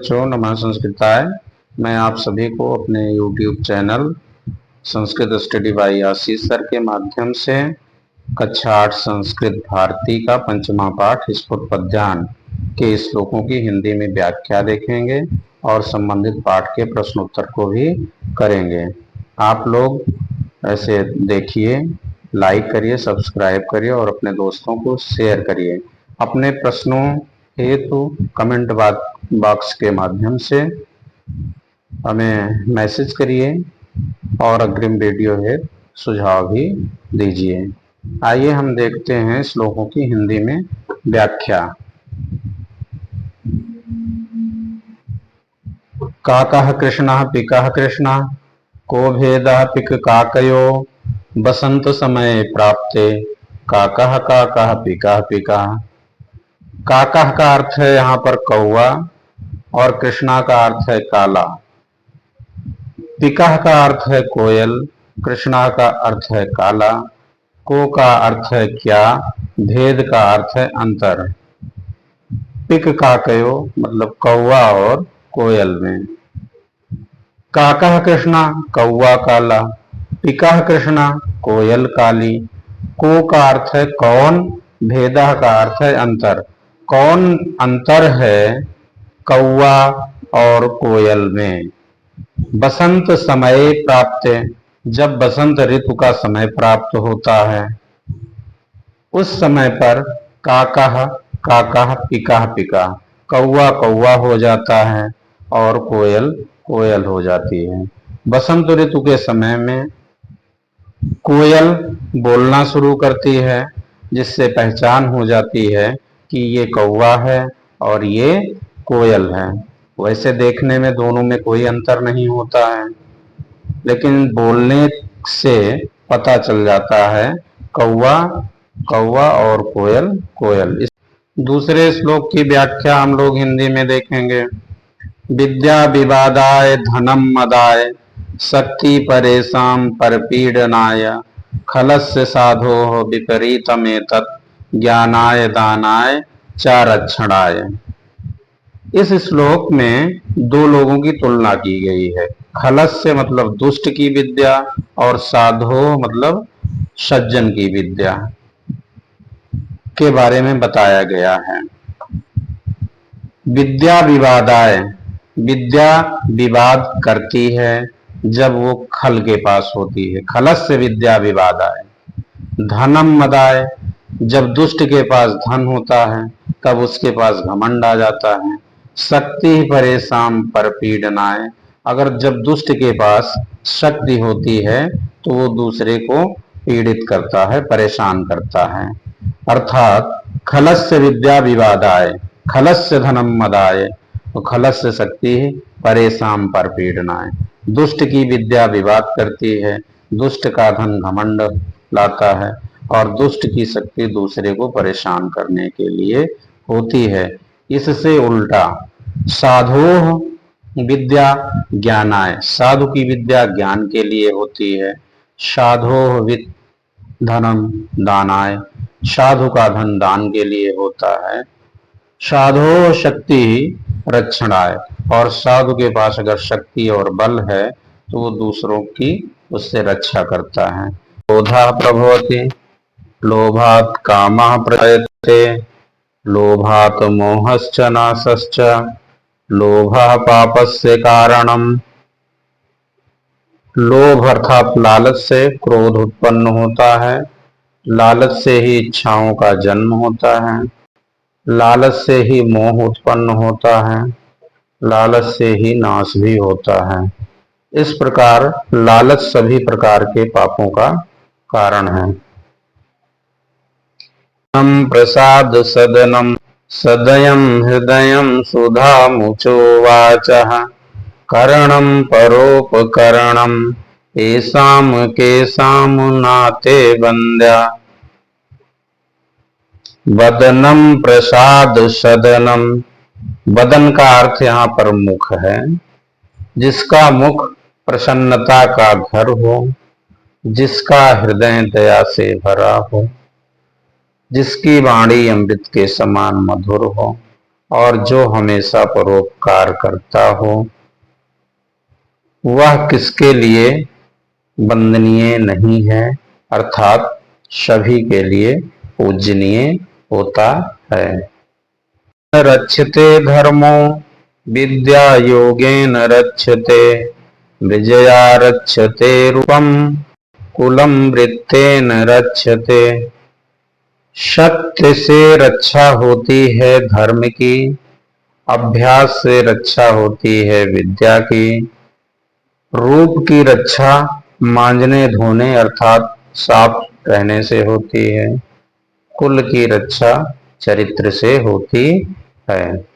बच्चों, नमः संस्कृताय। मैं आप सभी को अपने YouTube channel Sanskrit study bye आशीष सर के माध्यम से कक्षा 8 संस्कृत भारती का पंचमा पाठ स्फुट पद्यान के श्लोकों की हिंदी में व्याख्या देखेंगे और संबंधित पाठ के प्रश्न उत्तर को भी करेंगे। आप लोग ऐसे देखिए, लाइक करिए, सब्सक्राइब करिए और अपने दोस्तों को शेयर करिए। अपने प्रश्नों हेतु कमेंट बॉक्स के माध्यम से हमें मैसेज करिए और अग्रिम वीडियो है सुझाव भी दीजिए। आइए हम देखते हैं श्लोकों की हिंदी में व्याख्या। काकः कृष्णः पिकः कृष्णः को भेदः पिक काकयो बसंत समय प्राप्ते काकः काकः पिकः पिकः। काकः का अर्थ है यहाँ पर कौवा और कृष्णा का अर्थ है काला। पिकः का अर्थ है कोयल, कृष्णा का अर्थ है काला। को का अर्थ है क्या, भेद का अर्थ है अंतर। पिक काकयो मतलब कौवा और कोयल में। काकः कृष्णा कौवा काला, पिकः कृष्णा कोयल काली। को का अर्थ है कौन, भेदः का अर्थ है अंतर। कौन अंतर है कौवा और कोयल में। बसंत समय प्राप्त, जब बसंत ऋतु का समय प्राप्त होता है उस समय पर काकः काकः पिकः पिकः, कौवा कौवा हो जाता है और कोयल कोयल हो जाती है। बसंत ऋतु के समय में कोयल बोलना शुरू करती है, जिससे पहचान हो जाती है कि ये कौवा है और ये कोयल है। वैसे देखने में दोनों में कोई अंतर नहीं होता है, लेकिन बोलने से पता चल जाता है कौवा कौवा और कोयल कोयल। इस दूसरे श्लोक की व्याख्या हम लोग हिंदी में देखेंगे। विद्या विवादाय धनम मदाय शक्ति परेशान परपीडनाय खलस्य साधो विपरीतमेतत् ज्ञानाय दानाय चारक्षणाय। इस श्लोक में दो लोगों की तुलना की गई है। खलस्य मतलब दुष्ट की विद्या और साधो मतलब सज्जन की विद्या के बारे में बताया गया है। विद्या विवादाय, विद्या विवाद करती है जब वो खल के पास होती है। खलस्य विद्या विवादाय। धनम मदाय, जब दुष्ट के पास धन होता है तब उसके पास घमंड आ जाता है। शक्ति परेशान परपीडनाय, अगर जब दुष्ट के पास शक्ति होती है तो वो दूसरे को पीड़ित करता है, परेशान करता है। अर्थात खलस्य विद्या विवादाय, खलस्य धनम मदाय, तो खलस्य शक्ति परेशान परपीडनाय, दुष्ट की विद्या विवाद करती है, दुष्ट का धन घमंड लाता है और दुष्ट की शक्ति दूसरे को परेशान करने के लिए होती है। इससे उल्टा साधो विद्या ज्ञानाय, साधु की विद्या ज्ञान के लिए होती है। साधो विद धनम दानाय, साधु का धन दान के लिए होता है। साधो शक्ति रक्षणाय, और साधु के पास अगर शक्ति और बल है तो वो दूसरों की उससे रक्षा करता है। क्रोधः प्रभवति लोभात् कामः प्रजायते लोभात् मोहश्च नाशश्च लोभः पापस्य कारणम। लोभ अर्थात लालच से क्रोध उत्पन्न होता है, लालच से ही इच्छाओं का जन्म होता है, लालच से ही मोह उत्पन्न होता है, लालच से ही नाश भी होता है। इस प्रकार लालच सभी प्रकार के पापों का कारण है। प्रसाद सदनम सदयम हृदयम सुधा मुचो वाचः करणम परोपकरणम एसाम केसाम नाते बंद्या। वदनम प्रसाद सदनम, वदन का अर्थ यहाँ पर मुख है। जिसका मुख प्रसन्नता का घर हो, जिसका हृदय दया से भरा हो, जिसकी वाणी अमृत के समान मधुर हो और जो हमेशा परोपकार करता हो, वह किसके लिए वंदनीय नहीं है, अर्थात सभी के लिए पूजनीय होता है। रक्षते धर्मो विद्या योगेन रक्षते, विजया रक्षते रूपम कुलम वृत्तेन रक्षते। सत्य से रक्षा होती है धर्म की, अभ्यास से रक्षा होती है विद्या की, रूप की रक्षा मांजने धोने अर्थात साफ रहने से होती है, कुल की रक्षा चरित्र से होती है।